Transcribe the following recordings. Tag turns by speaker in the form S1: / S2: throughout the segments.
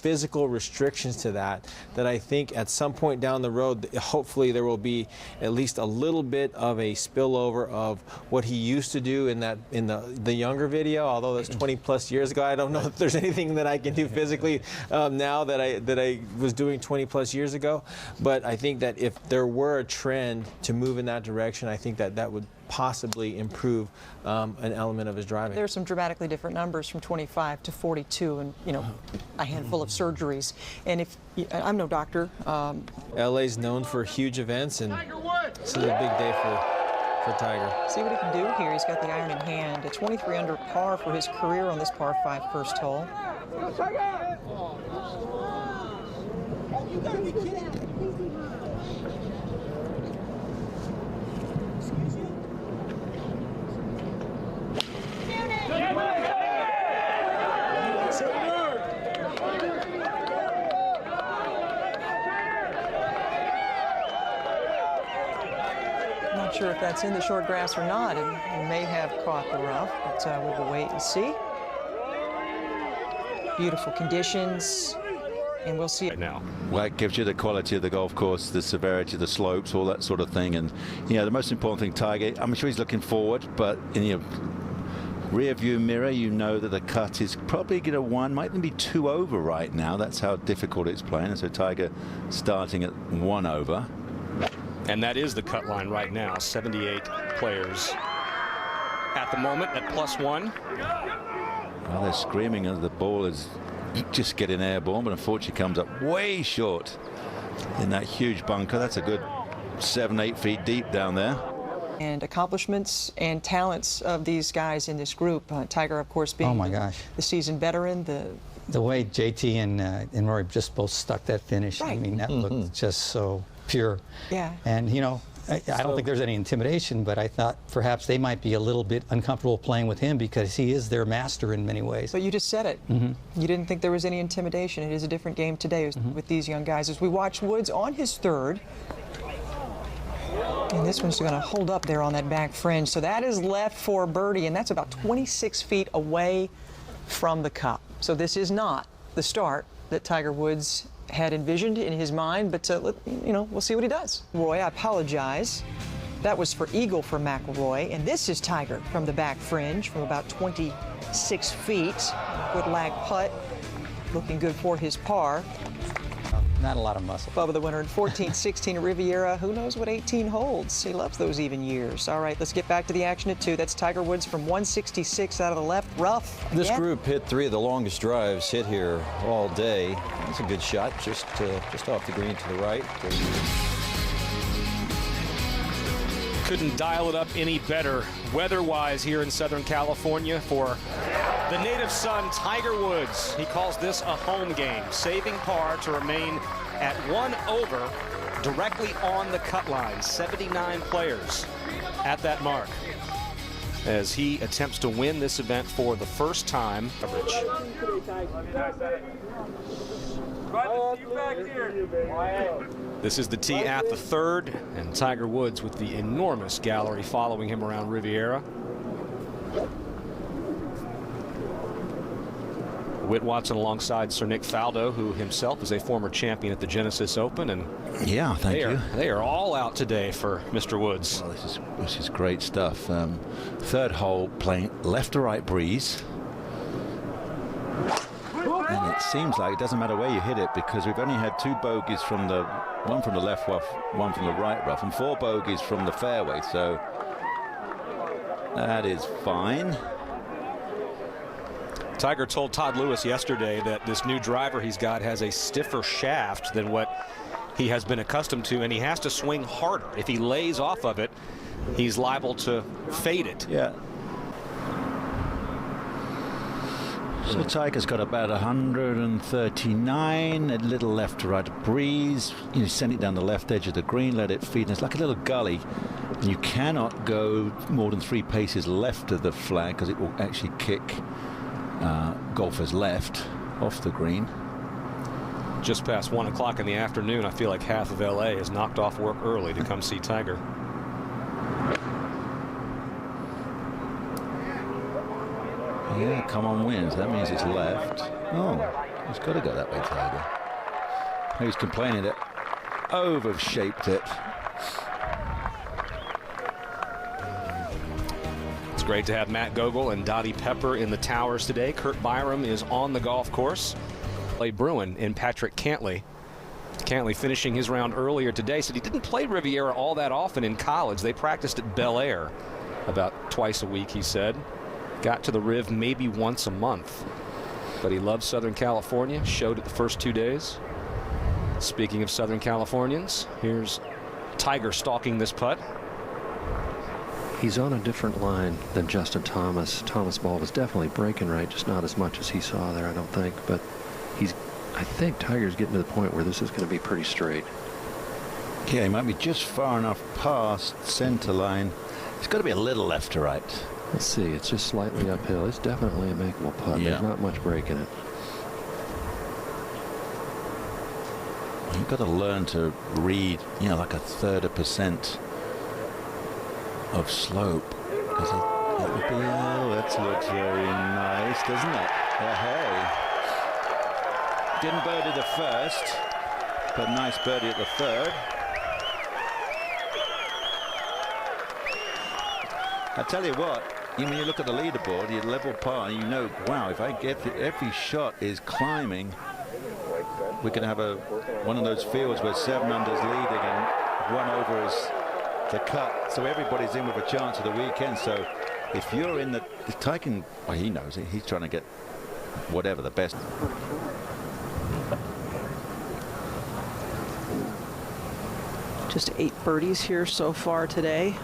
S1: physical restrictions to that I think at some point down the road, hopefully there will be at least a little bit of a spillover of what he used to do in the younger video. Although that's 20 plus years ago, I don't know if there's anything that I can do physically now that I was doing 20 plus years ago. But I think that if there were a trend to move in that direction, I think that would possibly improve an element of his driving.
S2: There's some dramatically different numbers from 25 to 42, and a handful of surgeries. And if I'm no doctor,
S1: LA's known for huge events, and this is a big day for Tiger.
S2: See what he can do here. He's got the iron in hand. A 23 under par for his career on this par 5 first hole.
S3: You gotta be kidding me.
S2: Not sure if that's in the short grass or not, and he may have caught the rough, but we will wait and see. Beautiful conditions, and we'll see it
S4: now.
S5: Well, it gives you the quality of the golf course, the severity of the slopes, all that sort of thing. And the most important thing, Tiger, I'm sure he's looking forward, but in your rear view mirror, you know that the cut is probably going to one, might even be 2 over right now. That's how difficult it's playing. And so Tiger starting at 1 over.
S4: And that is the cut line right now. 78 players at the moment at +1.
S5: Well, they're screaming as the ball is just getting airborne, but unfortunately comes up way short in that huge bunker. That's a good 7-8 feet deep down there.
S2: And accomplishments and talents of these guys in this group. Tiger, of course, being the seasoned veteran.
S6: The way JT and Rory just both stuck that finish.
S2: Right.
S6: I mean, that looked just so pure.
S2: Yeah.
S6: And I don't think there's any intimidation, but I thought perhaps they might be a little bit uncomfortable playing with him because he is their master in many ways.
S2: But you just said it. You didn't think there was any intimidation. It is a different game today with these young guys. As we watch Woods on his third. And this one's going to hold up there on that back fringe. So that is left for birdie, and that's about 26 feet away from the cup. So this is not the start that Tiger Woods had envisioned in his mind, but we'll see what he does. Roy, I apologize. That was for eagle for McIlroy, and this is Tiger from the back fringe from about 26 feet. Good lag putt, looking good for his par.
S6: Not a lot of muscle.
S2: Bubba the winner in 14-16 at Riviera. Who knows what 18 holds? He loves those even years. All right, let's get back to the action at 2. That's Tiger Woods from 166 out of the left. Rough.
S7: This group hit 3 of the longest drives hit here all day. That's a good shot, just off the green to the right.
S4: Couldn't dial it up any better weather-wise here in Southern California for the native son, Tiger Woods. He calls this a home game, saving par to remain at 1 over directly on the cut line. 79 players at that mark as he attempts to win this event for the first time. This is the tee at the third, and Tiger Woods with the enormous gallery following him around Riviera. Whit Watson alongside Sir Nick Faldo, who himself is a former champion at the Genesis Open, and
S5: yeah, thank you.
S4: They are all out today for Mr. Woods.
S5: Well, this is great stuff. Third hole, playing left to right breeze. And it seems like it doesn't matter where you hit it, because we've only had 2 bogeys from one from the left rough, one from the right rough, and 4 bogeys from the fairway. So that is fine.
S4: Tiger told Todd Lewis yesterday that this new driver he's got has a stiffer shaft than what he has been accustomed to, and he has to swing harder. If he lays off of it, he's liable to fade it.
S5: Yeah. So Tiger's got about 139, a little left to right breeze. Send it down the left edge of the green, let it feed. And it's like a little gully. And you cannot go more than 3 paces left of the flag, because it will actually kick golfers left off the green.
S4: Just past 1 o'clock in the afternoon, I feel like half of LA has knocked off work early to come see Tiger.
S5: Yeah, come on wins. That means it's left. Oh, He's got to go that way, Tiger. He's complaining that overshaped it.
S4: It's great to have Matt Gogol and Dottie Pepper in the towers today. Kurt Byram is on the golf course. Play Bruin in Patrick Cantley. Cantley finishing his round earlier today said he didn't play Riviera all that often in college. They practiced at Bel Air about twice a week, he said. Got to the Riv maybe once a month. But he loves Southern California. Showed it the first 2 days. Speaking of Southern Californians, here's Tiger stalking this putt.
S8: He's on a different line than Justin Thomas. Thomas' ball was definitely breaking right, just not as much as he saw there, I don't think. But I think Tiger's getting to the point where this is going to be pretty straight.
S5: Yeah, he might be just far enough past center line. It's got to be a little left to right.
S8: Let's see, it's just slightly uphill. It's definitely a makeable putt.
S5: Yeah.
S8: There's not much break in it.
S5: You've got to learn to read, like a third of percent of slope. Because it would be, that looks very nice, doesn't it? Hey. Didn't birdie the first, but nice birdie at the third. I tell you what, when you look at the leaderboard, you level par, and wow, if I get every shot is climbing, we can have one of those fields where 7 under's leading and 1 over is the cut. So everybody's in with a chance of the weekend. So if you're in the taking, well, he knows it. He's trying to get whatever the best.
S9: Just 8 birdies here so far today.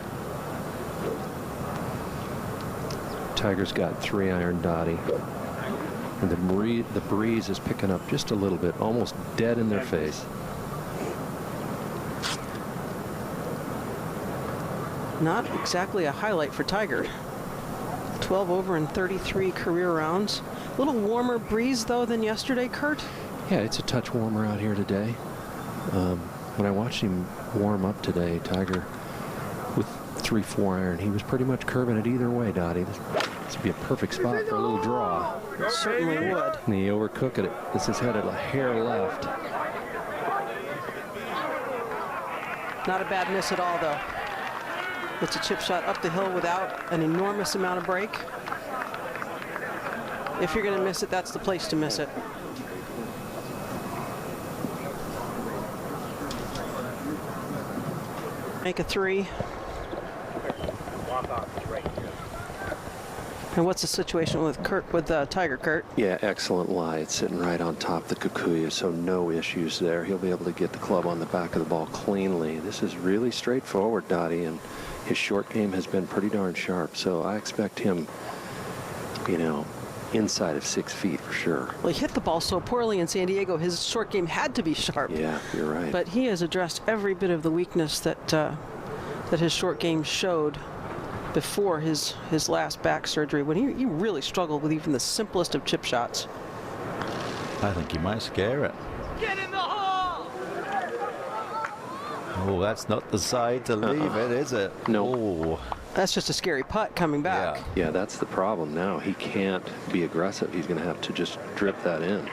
S8: Tiger's got 3-iron Dottie. And the breeze is picking up just a little bit, almost dead in their face.
S9: Not exactly a highlight for Tiger. 12 over in 33 career rounds. A little warmer breeze, though, than yesterday, Kurt?
S8: Yeah, it's a touch warmer out here today. When I watched him warm up today, Tiger, with 3-4 iron, he was pretty much curving it either way, Dottie. This would be a perfect spot for a little draw.
S9: Certainly would.
S8: And he overcooked it. This is headed a hair left.
S9: Not a bad miss at all, though. It's a chip shot up the hill without an enormous amount of break. If you're going to miss it, that's the place to miss it. Make a 3. And what's the situation with Tiger, Kurt?
S8: Yeah, excellent lie. It's sitting right on top of the Kikuyu, so no issues there. He'll be able to get the club on the back of the ball cleanly. This is really straightforward, Dottie, and his short game has been pretty darn sharp, so I expect him, inside of 6 feet for sure.
S9: Well, he hit the ball so poorly in San Diego, his short game had to be sharp.
S8: Yeah, you're right.
S9: But he has addressed every bit of the weakness that his short game showed before his last back surgery, when he really struggled with even the simplest of chip shots.
S5: I think he might scare it.
S3: Get in the hole!
S5: Oh, that's not the side to leave it, is it?
S8: No.
S5: Oh.
S9: That's just a scary putt coming back.
S8: Yeah, that's the problem now. He can't be aggressive. He's going to have to just drip that in.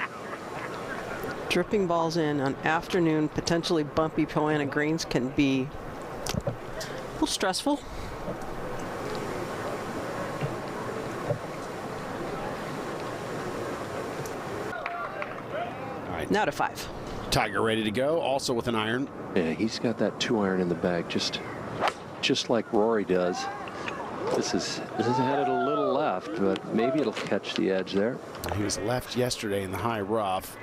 S9: Dripping balls in on afternoon, potentially bumpy Poana greens can be a little stressful. Now to 5.
S10: Tiger ready to go, also with an iron.
S8: Yeah, he's got that 2-iron in the bag, just like Rory does. This is headed a little left, but maybe it'll catch the edge there.
S10: He was left yesterday in the high rough,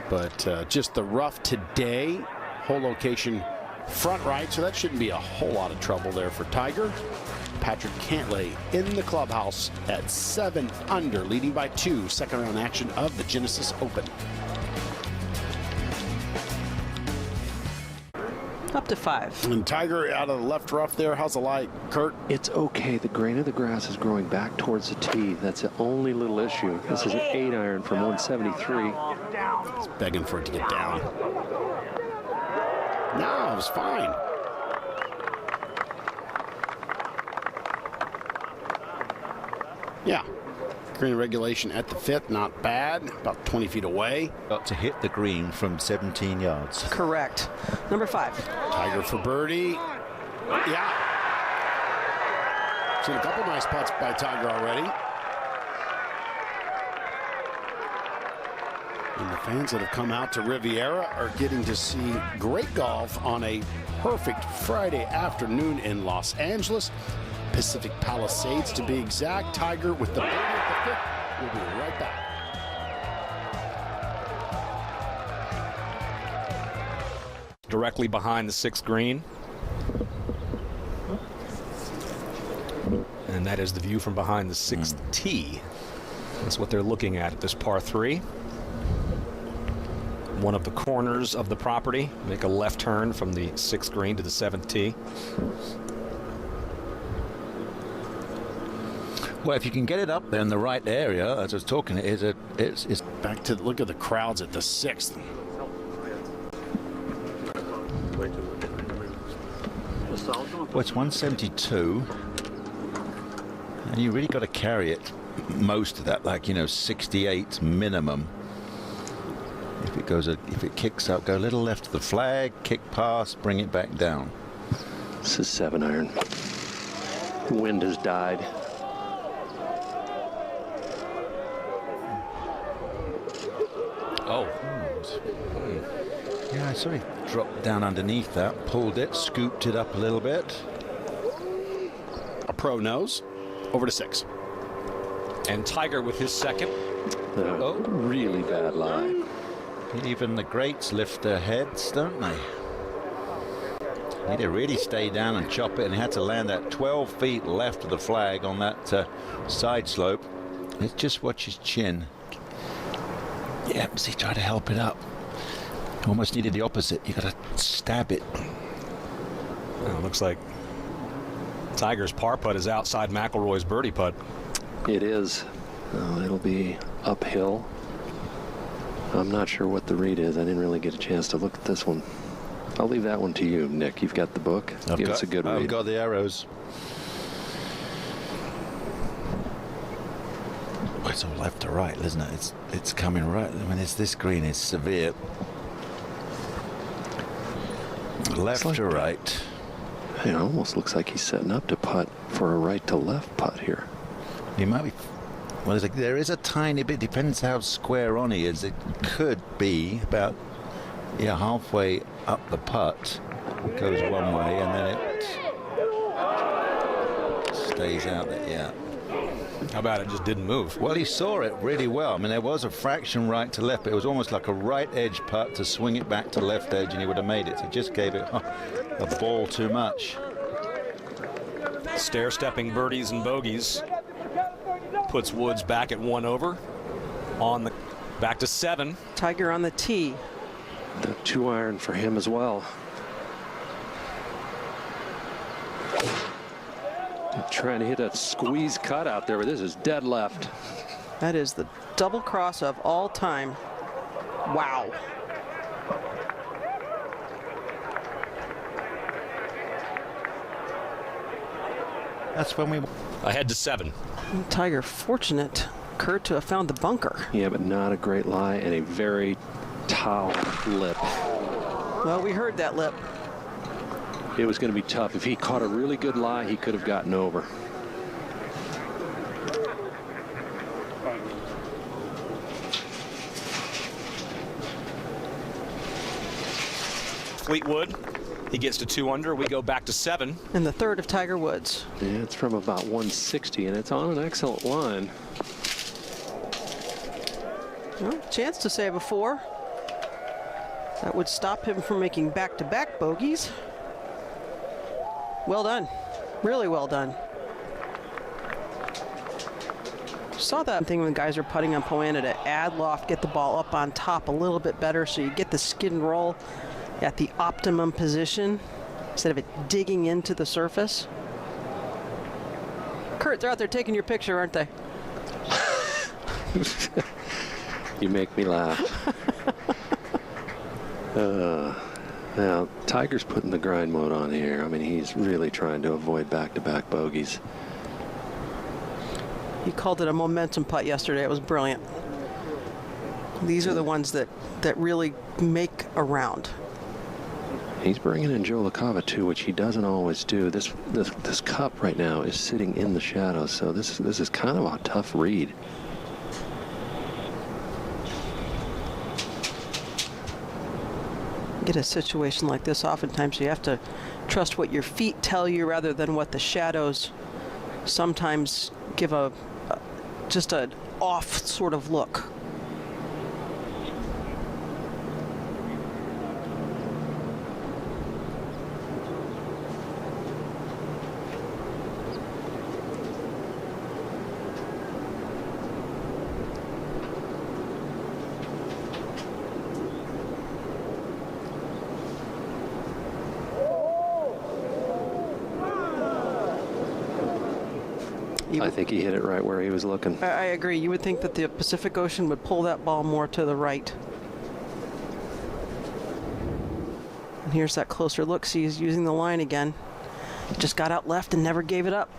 S10: but just the rough today, hole location front right, so that shouldn't be a whole lot of trouble there for Tiger. Patrick Cantley in the clubhouse at 7 under, leading by 2, second round action of the Genesis Open.
S9: Up to 5.
S10: And Tiger out of the left rough there. How's the lie, Kurt?
S8: It's okay. The grain of the grass is growing back towards the tee. That's the only little issue. This is an 8-iron from 173.
S10: He's begging for it to get down. No, it was fine. Yeah, Green regulation at the 5th, not bad. About 20 feet away.
S5: Got to hit the green from 17 yards.
S9: Correct. Number 5.
S10: Tiger for birdie. Yeah. Seen a couple nice putts by Tiger already. And the fans that have come out to Riviera are getting to see great golf on a perfect Friday afternoon in Los Angeles. Pacific Palisades to be exact. Tiger with the birdie at the 5th. We'll be right back.
S4: Directly behind the 6th green. And that is the view from behind the 6th tee. That's what they're looking at this par 3. One of the corners of the property. Make a left turn from the 6th green to the 7th tee.
S5: Well, if you can get it up there in the right area, as I was talking, it's
S10: back to look at the crowds at the 6th.
S5: Well, it's 172, and you really got to carry it most of that, like 68 minimum. If it kicks up, go a little left of the flag, kick past, bring it back down.
S8: This is 7-iron. The wind has died.
S5: Oh. Yeah, I saw he dropped down underneath that, pulled it, scooped it up a little bit.
S10: A pro knows. Over to 6.
S4: And Tiger with his 2nd.
S8: Really bad lie.
S5: Even the greats lift their heads, don't they? Need to really stay down and chop it, and he had to land that 12 feet left of the flag on that side slope. Let's just watch his chin. Yeah, see, try to help it up. Almost needed the opposite. You got to stab it.
S4: Well, it looks like Tiger's par putt is outside McIlroy's birdie putt.
S8: It is. It'll be uphill. I'm not sure what the read is. I didn't really get a chance to look at this one. I'll leave that one to you, Nick. You've got the book. Give us a good read.
S5: I've got the arrows. Well, it's all left to right, isn't it? It's coming right. I mean, this green is severe. Left to right.
S8: It almost looks like he's setting up to putt for a right to left putt here.
S5: He might be. Well, there is a tiny bit. Depends how square on he is. It could be about halfway up the putt. It goes one way and then it stays out there. Yeah.
S4: How about it just didn't move?
S5: Well, he saw it really well. I mean, there was a fraction right to left, but it was almost like a right edge putt to swing it back to left edge, and he would have made it. He just gave it a ball too much.
S4: Stair-stepping birdies and bogeys. Puts Woods back at 1 over. Back to 7.
S9: Tiger on the tee.
S8: The 2-iron for him as well. Trying to hit that squeeze cut out there, but this is dead left.
S9: That is the double cross of all time. Wow.
S5: That's when we
S4: ahead to 7.
S9: Tiger fortunate, Kurt, to have found the bunker.
S8: Yeah, but not a great lie and a very tall lip.
S9: Well, we heard that lip.
S8: It was going to be tough. If he caught a really good lie, he could have gotten over.
S4: Fleetwood, he gets to 2 under. We go back to 7.
S9: And the 3rd of Tiger Woods.
S8: Yeah, it's from about 160, and it's on an excellent line.
S9: Well, chance to save a 4. That would stop him from making back-to-back bogeys. Well done. Really well done. Saw that thing when guys are putting on Poana to add loft, get the ball up on top a little bit better so you get the skid and roll at the optimum position instead of it digging into the surface. Kurt, they're out there taking your picture, aren't they?
S8: You make me laugh. Now, Tiger's putting the grind mode on here. I mean, he's really trying to avoid back-to-back bogeys.
S9: He called it a momentum putt yesterday. It was brilliant. These are the ones that really make a round.
S8: He's bringing in Joe LaCava too, which he doesn't always do. This cup right now is sitting in the shadows, so this is kind of a tough read.
S9: Get a situation like this, oftentimes you have to trust what your feet tell you rather than what the shadows sometimes give just an off sort of look.
S8: I think he hit it right where he was looking.
S9: I agree. You would think that the Pacific Ocean would pull that ball more to the right. And here's that closer look. See, he's using the line again. Just got out left and never gave it up.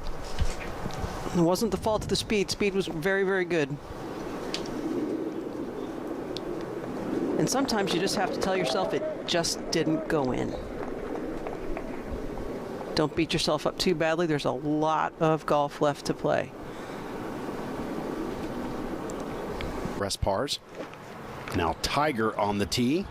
S9: It wasn't the fault of the speed. Speed was very, very good. And sometimes you just have to tell yourself it just didn't go in. Don't beat yourself up too badly. There's a lot of golf left to play.
S10: Rest pars. Now Tiger on the tee.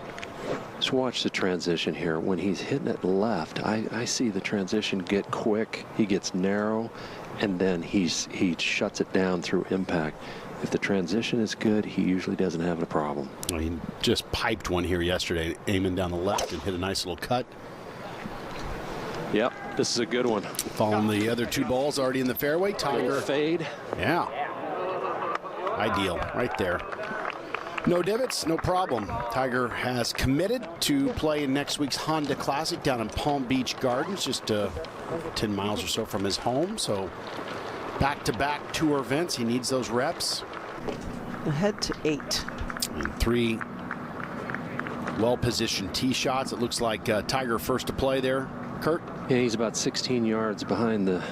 S8: Just watch the transition here. When he's hitting it left, I see the transition get quick. He gets narrow, and then he shuts it down through impact. If the transition is good, he usually doesn't have a problem.
S10: Well, he just piped one here yesterday, aiming down the left and hit a nice little cut.
S8: Yep, this is a good one.
S10: Following the other two balls already in the fairway. Tiger
S8: fade.
S10: Yeah. Ideal right there. No divots, no problem. Tiger has committed to play in next week's Honda Classic down in Palm Beach Gardens, just 10 miles or so from his home. So back-to-back tour events. He needs those reps.
S9: Ahead to 8.
S10: And 3 well-positioned tee shots. It looks like Tiger first to play there. Kurt?
S8: Yeah, he's about 16 yards behind the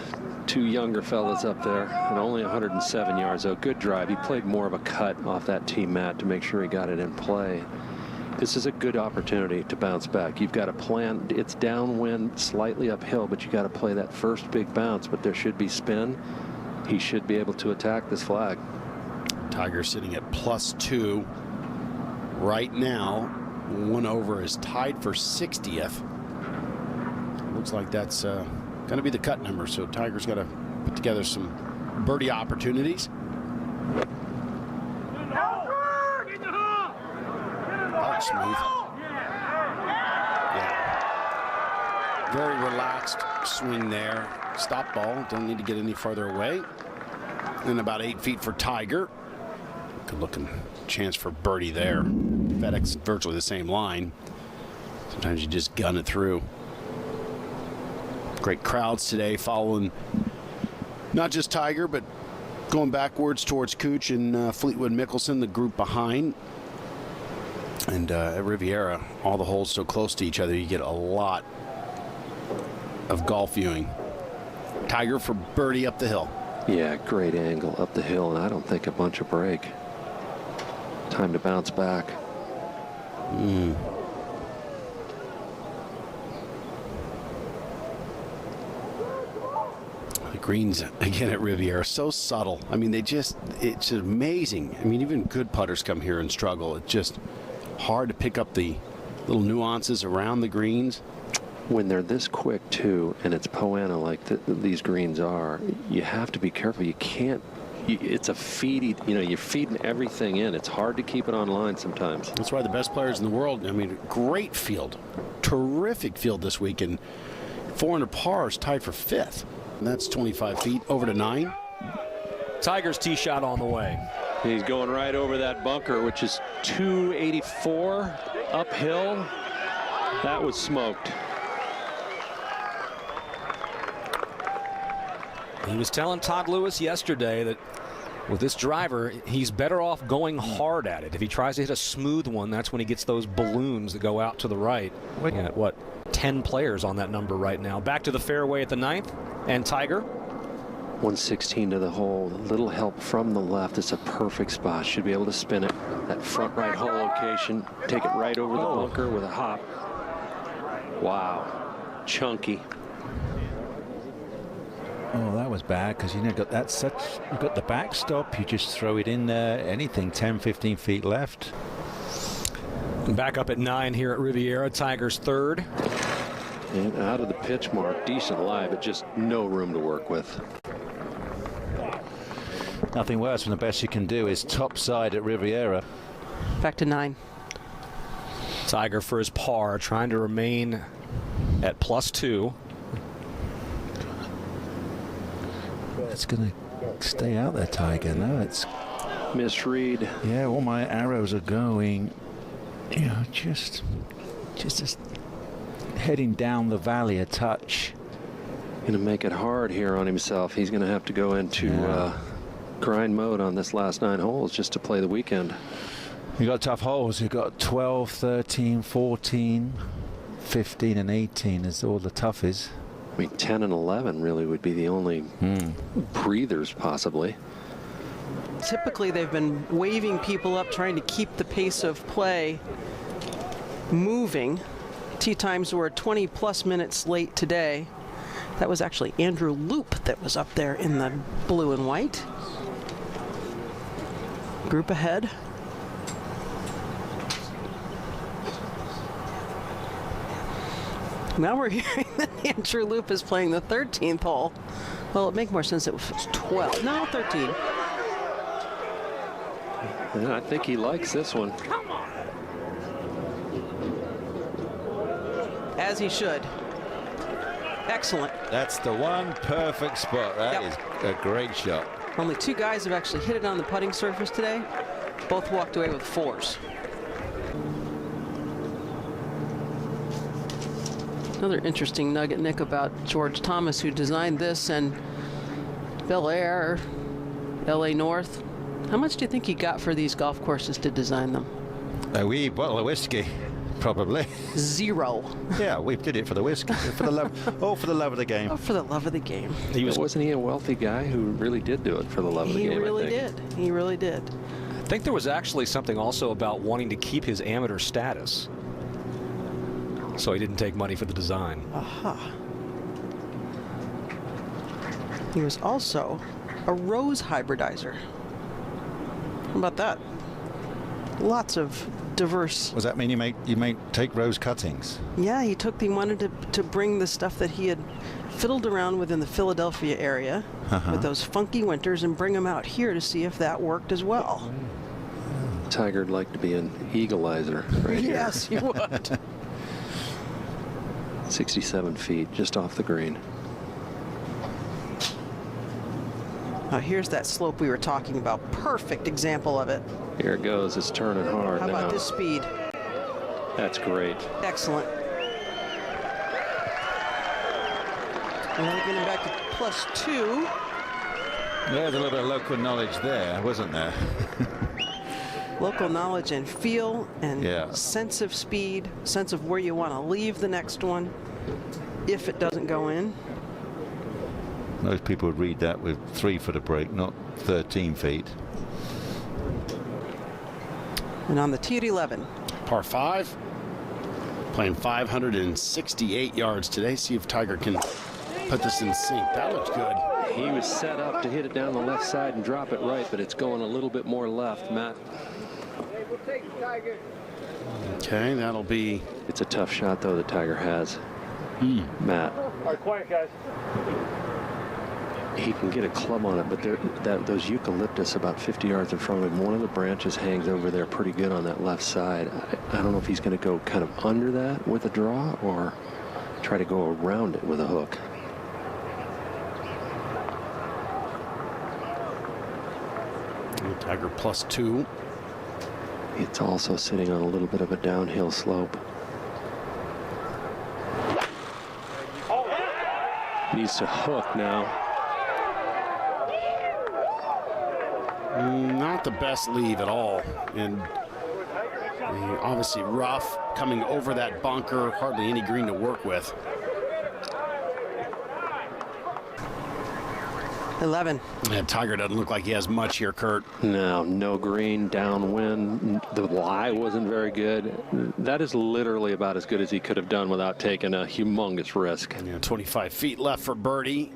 S8: two younger fellas up there, and only 107 yards. So good drive. He played more of a cut off that tee mat to make sure he got it in play. This is a good opportunity to bounce back. You've got to plan. It's downwind, slightly uphill, but you got to play that first big bounce. But there should be spin. He should be able to attack this flag.
S10: Tiger sitting at +2 right now. 1 over is tied for 60th. Looks like that's going to be the cut number, so Tiger's got to put together some birdie opportunities. Oh, smooth. Yeah. Very relaxed swing there. Stop ball. Don't need to get any farther away. And about 8 feet for Tiger. Good looking chance for birdie there. FedEx virtually the same line. Sometimes you just gun it through. Great crowds today following not just Tiger, but going backwards towards Cooch and Fleetwood Mickelson, the group behind. And at Riviera, all the holes so close to each other, you get a lot of golf viewing. Tiger for birdie up the hill.
S8: Yeah, great angle up the hill, and I don't think a bunch of break. Time to bounce back.
S10: Greens again at Riviera, so subtle. I mean, it's amazing. I mean, even good putters come here and struggle. It's just hard to pick up the little nuances around the greens.
S8: When they're this quick too, and it's Poana like these greens are, you have to be careful. You can't. It's a feedy. You're feeding everything in. It's hard to keep it on line sometimes.
S10: That's why the best players in the world. I mean, great field, terrific field this week, and 4 under par is tied for 5th. And that's 25 feet over to 9.
S4: Tiger's tee shot on the way.
S8: He's going right over that bunker, which is 284 uphill. That was smoked.
S4: He was telling Todd Lewis yesterday that with this driver, he's better off going hard at it. If he tries to hit a smooth one, that's when he gets those balloons that go out to the right. Looking at what? 10 players on that number right now. Back to the fairway at the 9th, and Tiger.
S8: 116 to the hole. A little help from the left. It's a perfect spot. Should be able to spin it. That front right hole location. Take it right over the bunker with a hop. Wow. Chunky.
S5: Oh, that was bad because you've got the backstop. You just throw it in there. Anything 10, 15 feet left.
S4: Back up at 9 here at Riviera. Tiger's third.
S8: And out of the pitch mark, decent lie, but just no room to work with.
S5: Nothing worse than the best you can do is top side at Riviera.
S9: Back to 9.
S4: Tiger for his par, trying to remain at +2.
S5: It's going to stay out there, Tiger. No, it's
S8: misread.
S5: Yeah, all my arrows are going, you know, just heading down the valley a touch.
S8: Going to make it hard here on himself. He's going to have to go into grind mode on this last 9 holes just to play the weekend.
S5: You've got tough holes. You've got 12, 13, 14, 15, and 18 is all the toughies.
S8: I mean, 10 and 11 really would be the only breathers, possibly.
S9: Typically, they've been waving people up, trying to keep the pace of play moving. Tee times were 20+ minutes late today. That was actually Andrew Loop that was up there in the blue and white. Group ahead. Now we're hearing that Andrew Loop is playing the 13th hole. Well, it'd make more sense if it was 12. No, 13.
S8: Yeah, I think he likes this one.
S9: As he should. Excellent.
S5: That's the one perfect spot. That is a great shot.
S9: Only 2 guys have actually hit it on the putting surface today. Both walked away with 4s. Another interesting nugget, Nick, about George Thomas, who designed this, and Bel Air, LA North. How much do you think he got for these golf courses to design them?
S5: A wee bottle of whiskey, probably.
S9: 0.
S5: Yeah, we did it for the whiskey, for the love, for the love of the game.
S9: Oh, for the love of the game.
S8: Wasn't he a wealthy guy who really did do it for the love of the game?
S9: He really did. He really did.
S4: I think there was actually something also about wanting to keep his amateur status, so he didn't take money for the design.
S9: Aha. He was also a rose hybridizer. How about that? Lots of diverse.
S5: Does that mean you may take rose cuttings?
S9: Yeah, he wanted to bring the stuff that he had fiddled around with in the Philadelphia area with those funky winters and bring them out here to see if that worked as well.
S8: Tiger'd like to be an eagleizer right here.
S9: Yes, he would.
S8: 67 feet just off the green.
S9: Now here's that slope we were talking about. Perfect example of it.
S8: Here it goes. It's turning hard
S9: How
S8: now.
S9: about this speed?
S8: That's great.
S9: Excellent. Well, getting back to +2.
S5: There's a little bit of local knowledge there, wasn't there?
S9: Local knowledge and feel and sense of speed, sense of where you want to leave the next one if it doesn't go in.
S5: Most people would read that with 3 foot of break, not 13 feet.
S9: And on the tee at 11.
S10: Par 5. Playing 568 yards today. See if Tiger can put this in sync. That looks good.
S8: He was set up to hit it down the left side and drop it right, but it's going a little bit more left, Matt.
S10: Okay, that'll be...
S8: It's a tough shot, though, that Tiger has. Matt.
S3: All right, quiet, guys.
S8: He can get a club on it, but those eucalyptus about 50 yards in front of him, one of the branches hangs over there pretty good on that left side. I don't know if he's going to go kind of under that with a draw or try to go around it with a hook.
S10: Tiger +2.
S8: It's also sitting on a little bit of a downhill slope. Needs to hook now.
S10: Not the best leave at all. And obviously rough coming over that bunker. Hardly any green to work with.
S9: 11.
S10: Yeah, Tiger doesn't look like he has much here, Kurt.
S8: No green, downwind. The lie wasn't very good. That is literally about as good as he could have done without taking a humongous risk.
S10: Yeah, 25 feet left for birdie.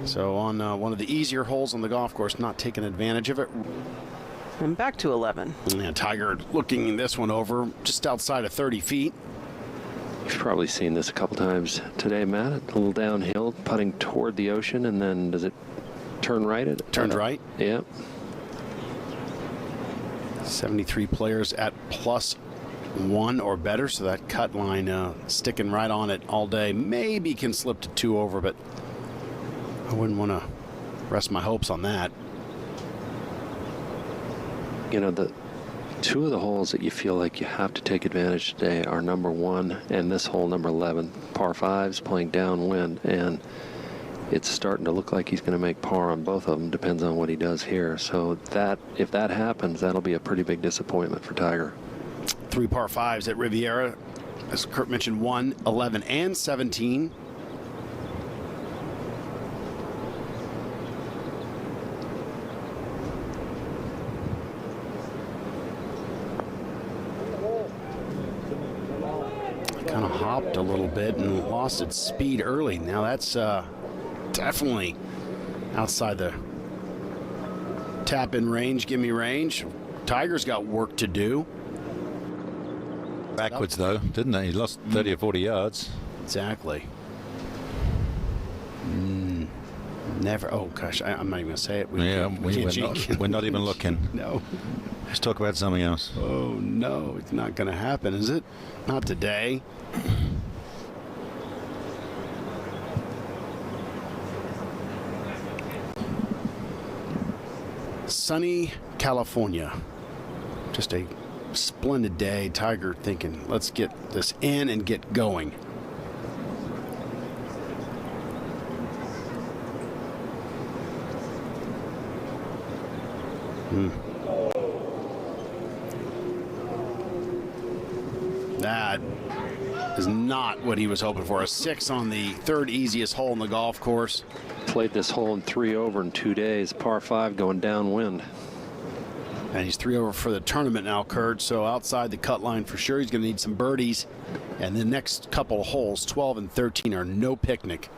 S10: So on one of the easier holes on the golf course, not taking advantage of it.
S9: And back to 11.
S10: Yeah, Tiger looking this one over just outside of 30 feet.
S8: You've probably seen this a couple times today, Matt. A little downhill, putting toward the ocean, and then does it turn right?
S10: Turns right.
S8: Yeah.
S10: 73 players at +1 or better, so that cut line sticking right on it all day. Maybe can slip to 2 over, but I wouldn't want to rest my hopes on that.
S8: You know, the two of the holes that you feel like you have to take advantage today are number 1 and this hole, number 11, par 5s playing downwind, and it's starting to look like he's going to make par on both of them. Depends on what he does here. So that, if that happens, that'll be a pretty big disappointment for Tiger.
S10: 3 par 5s at Riviera, as Kurt mentioned, 1, 11, and 17. Kind of hopped a little bit and lost its speed early. Now that's definitely outside the tap-in range, gimme range. Tiger's got work to do.
S5: Backwards though, didn't he? He lost 30 or 40 yards.
S10: Exactly. Never. Oh gosh, I'm not even gonna say it.
S5: We're not even looking.
S10: No.
S5: Let's talk about something else.
S10: Oh no, it's not gonna happen, is it? Not today. Sunny California. Just a splendid day. Tiger thinking, let's get this in and get going. That is not what he was hoping for. A 6 on the 3rd easiest hole in the golf course.
S8: Played this hole in 3 over in 2 days, par 5 going downwind.
S10: And he's 3 over for the tournament now, Kurt. So outside the cut line for sure. He's going to need some birdies. And the next couple of holes, 12 and 13, are no picnic.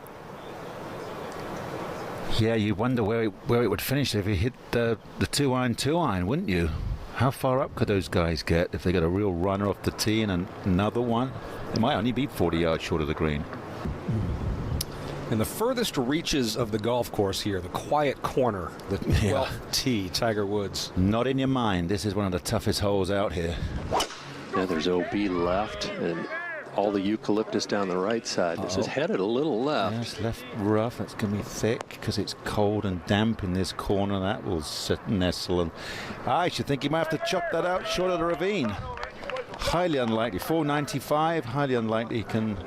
S5: Yeah, you wonder where it would finish if he hit the 2-iron, wouldn't you? How far up could those guys get if they got a real runner off the tee and another one? They might only be 40 yards short of the green.
S4: And the furthest reaches of the golf course here, the quiet corner, the 12th tee, Tiger Woods.
S5: Not in your mind. This is one of the toughest holes out here.
S8: Yeah, there's OB left and all the eucalyptus down the right side. This is headed a little left.
S5: Yeah, it's left rough. It's going to be thick because it's cold and damp in this corner. That will sit and nestle. And I should think you might have to chop that out short of the ravine. Highly unlikely. 495, highly unlikely he can.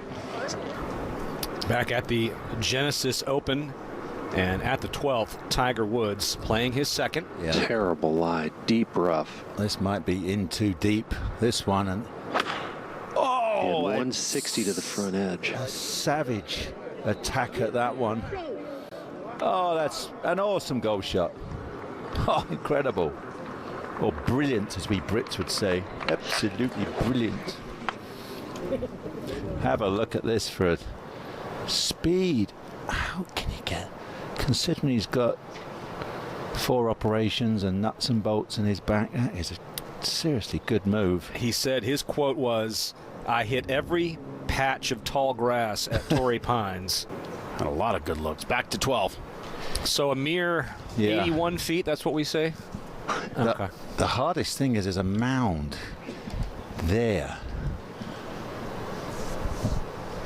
S4: Back at the Genesis Open and at the 12th, Tiger Woods playing his 2nd.
S5: Yeah.
S8: Terrible lie, deep rough.
S5: This might be in too deep, this one. And
S8: 160 to the front edge.
S5: A savage attack at that one. Oh, that's an awesome goal shot. Oh, incredible. Or brilliant, as we Brits would say. Absolutely brilliant. Have a look at this for a speed. How can he get, considering he's got 4 operations and nuts and bolts in his back, that is a seriously good move.
S4: He said his quote was, "I hit every patch of tall grass at Torrey Pines."
S10: Had a lot of good looks. Back to 12.
S4: So a mere 81 feet, that's what we say? Okay.
S5: The hardest thing is there's a mound there.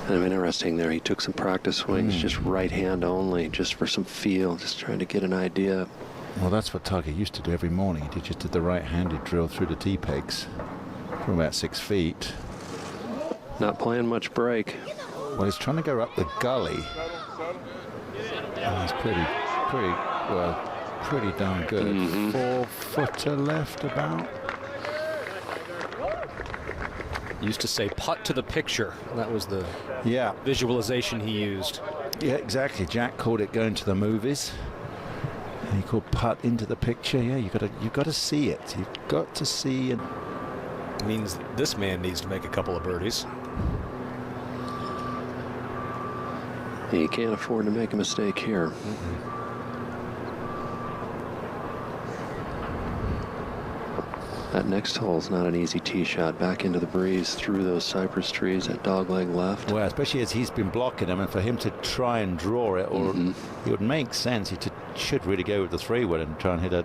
S8: Kind of interesting there. He took some practice swings, just right hand only, just for some feel, just trying to get an idea.
S5: Well, that's what Tiger used to do every morning. He just did the right-handed drill through the tee pegs from about 6 feet.
S8: Not playing much break.
S5: Well, he's trying to go up the gully. And he's pretty darn good. 4 footer left about.
S4: Used to say putt to the picture. That was the visualization he used.
S5: Yeah, exactly. Jack called it going to the movies. And he called putt into the picture. Yeah, you've got to see it. You've got to see it.
S4: Means this man needs to make a couple of birdies.
S8: You can't afford to make a mistake here. That next hole is not an easy tee shot. Back into the breeze through those cypress trees at dogleg left.
S5: Well, especially as he's been blocking him, and for him to try and draw it, or it would make sense. He should really go with the 3-wood and try and hit a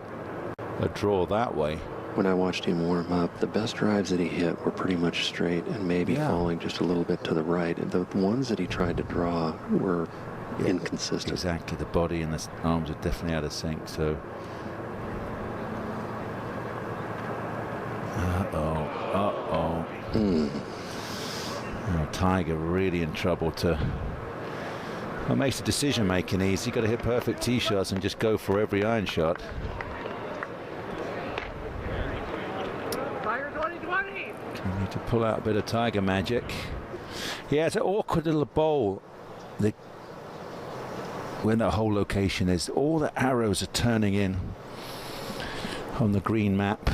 S5: draw that way.
S8: When I watched him warm up, the best drives that he hit were pretty much straight and maybe falling just a little bit to the right. And the ones that he tried to draw were inconsistent.
S5: Exactly. The body and the arms are definitely out of sync. So. Tiger really in trouble What makes the decision making easy. You've got to hit perfect tee shots and just go for every iron shot.
S3: Tiger 2020.
S5: You need to pull out a bit of Tiger magic. Yeah, it's an awkward little bowl. When that whole location is, all the arrows are turning in on the green map.